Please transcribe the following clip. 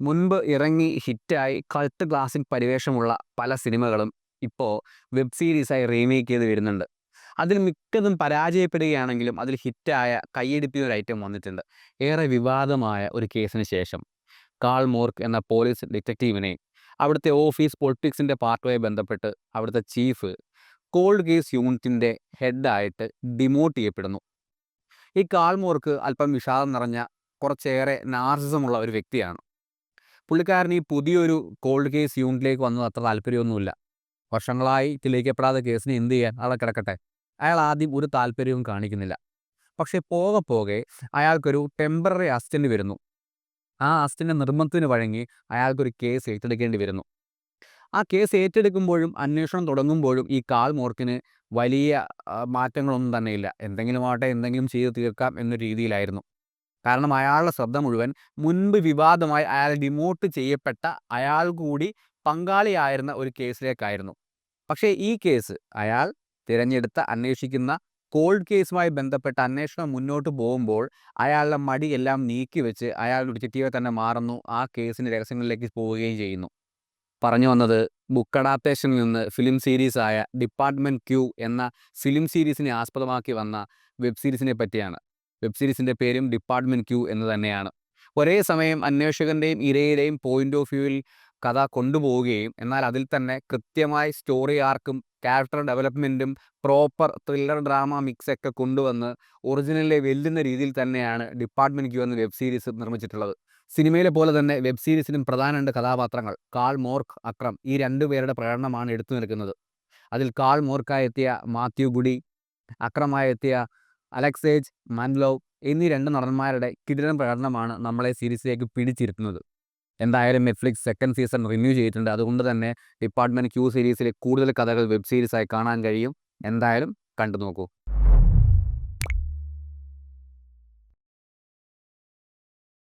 മുൻപ് ഇറങ്ങി ഹിറ്റായി കൾട്ട് ക്ലാസിക് പരിവേഷമുള്ള പല സിനിമകളും ഇപ്പോൾ വെബ് സീരീസായി റീമേക്ക് ചെയ്ത് വരുന്നുണ്ട്. അതിൽ മിക്കതും പരാജയപ്പെടുകയാണെങ്കിലും അതിൽ ഹിറ്റായ കയ്യടിപ്പിക്കുന്ന ഒരു ഐറ്റം വന്നിട്ടുണ്ട്. ഏറെ വിവാദമായ ഒരു കേസിന് ശേഷം കാൾ മോർക്ക് എന്ന പോലീസ് ഡിറ്റക്റ്റീവിനെ അവിടുത്തെ ഓഫീസ് പൊളിറ്റിക്സിൻ്റെ പാർട്ടുമായി ബന്ധപ്പെട്ട് അവിടുത്തെ ചീഫ് കോൾഡ് കേസ് യൂണിറ്റിൻ്റെ ഹെഡായിട്ട് ഡിമോട്ട് ചെയ്യപ്പെടുന്നു. ഈ കാൾ മോർക്ക് അല്പം വിഷാദം നിറഞ്ഞ കുറച്ചേറെ നാർസിസമുള്ള ഒരു വ്യക്തിയാണ്. പുള്ളിക്കാരൻ ഈ പുതിയൊരു കോൾഡ് കേസ് യൂണിറ്റിലേക്ക് വന്നത് അത്ര താല്പര്യമൊന്നുമില്ല. വർഷങ്ങളായി തെളിയിക്കപ്പെടാത്ത കേസിന് എന്ത് ചെയ്യാൻ, അവിടെ കിടക്കട്ടെ. അയാൾ ആദ്യം ഒരു താല്പര്യവും കാണിക്കുന്നില്ല. പക്ഷേ പോകെ പോകെ അയാൾക്കൊരു ടെമ്പററി അസിസ്റ്റൻ്റ് വരുന്നു. ആ അസിസ്റ്റൻ്റ് നിർബന്ധത്തിന് വഴങ്ങി അയാൾക്കൊരു കേസ് ഏറ്റെടുക്കേണ്ടി വരുന്നു. ആ കേസ് ഏറ്റെടുക്കുമ്പോഴും അന്വേഷണം തുടങ്ങുമ്പോഴും ഈ കാൾ മോർക്കിന് വലിയ മാറ്റങ്ങളൊന്നും തന്നെയില്ല. എന്തെങ്കിലും ആവട്ടെ, എന്തെങ്കിലും ചെയ്ത് തീർക്കാം എന്നൊരു രീതിയിലായിരുന്നു. കാരണം അയാളുടെ ശ്രദ്ധ മുഴുവൻ മുൻപ് വിവാദമായി അയാൾ ഡിമോട്ട് ചെയ്യപ്പെട്ട അയാൾ കൂടി പങ്കാളിയായിരുന്ന ഒരു കേസിലേക്കായിരുന്നു. പക്ഷേ ഈ കേസ് അയാൾ തിരഞ്ഞെടുത്ത അന്വേഷിക്കുന്ന കോൾഡ് കേസുമായി ബന്ധപ്പെട്ട അന്വേഷണം മുന്നോട്ട് പോകുമ്പോൾ അയാളുടെ മടിയെല്ലാം നീക്കി വെച്ച് അയാൾ ഒരു ഡിറ്റക്റ്റീവായി തന്നെ മാറുന്നു. ആ കേസിൻ്റെ രഹസ്യങ്ങളിലേക്ക് പോവുകയും ചെയ്യുന്നു. പറഞ്ഞു വന്നത് ബുക്ക് അഡാപ്റ്റേഷനിൽ നിന്ന് ഫിലിം സീരീസായ ഡിപ്പാർട്ട്മെൻറ്റ് ക്യൂ എന്ന ഫിലിം സീരീസിനെ ആസ്പദമാക്കി വന്ന വെബ് സീരീസിനെ പറ്റിയാണ്. വെബ് സീരീസിൻ്റെ പേരും ഡിപ്പാർട്ട്മെൻറ്റ് ക്യൂ എന്ന് തന്നെയാണ്. ഒരേ സമയം അന്വേഷകൻ്റെയും ഇരയുടെയും പോയിൻ്റ് ഓഫ് വ്യൂവിൽ കഥ കൊണ്ടുപോവുകയും എന്നാൽ അതിൽ തന്നെ കൃത്യമായി സ്റ്റോറി ആർക്കും ക്യാരക്ടർ ഡെവലപ്മെൻറ്റും പ്രോപ്പർ ത്രില്ലർ ഡ്രാമ മിക്സൊക്കെ കൊണ്ടുവന്ന് ഒറിജിനലിലെ വെല്ലുന്ന രീതിയിൽ തന്നെയാണ് ഡിപ്പാർട്ട്മെൻറ്റ് ക്യൂ എന്ന വെബ് സീരീസ് നിർമ്മിച്ചിട്ടുള്ളത്. സിനിമയിലെ പോലെ തന്നെ വെബ് സീരീസിലും പ്രധാന 2 കഥാപാത്രങ്ങൾ കാൾ മോർക്ക്, അക്രം, ഈ 2 പേരുടെ പ്രകടനമാണ് എടുത്തു നിൽക്കുന്നത്. അതിൽ കാൾ മോർക്കായി എത്തിയ മാത്യു ഗുഡി, അക്രമായി എത്തിയ അലക്സേജ് മാൻലോവ് എന്നീ 2 നടന്മാരുടെ കിടിലൻ പ്രകടനമാണ് നമ്മളെ സീരീസിലേക്ക് പിടിച്ചിരുത്തുന്നത്. എന്തായാലും നെറ്റ്ഫ്ലിക്സ് സെക്കൻഡ് സീസൺ റിന്യൂ ചെയ്തിട്ടുണ്ട്. അതുകൊണ്ട് തന്നെ ഡിപ്പാർട്ട്മെൻറ്റ് ക്യൂ സീരീസിലെ കൂടുതൽ കഥകൾ വെബ് സീരീസായി കാണാൻ കഴിയും. എന്തായാലും കണ്ടു നോക്കൂ.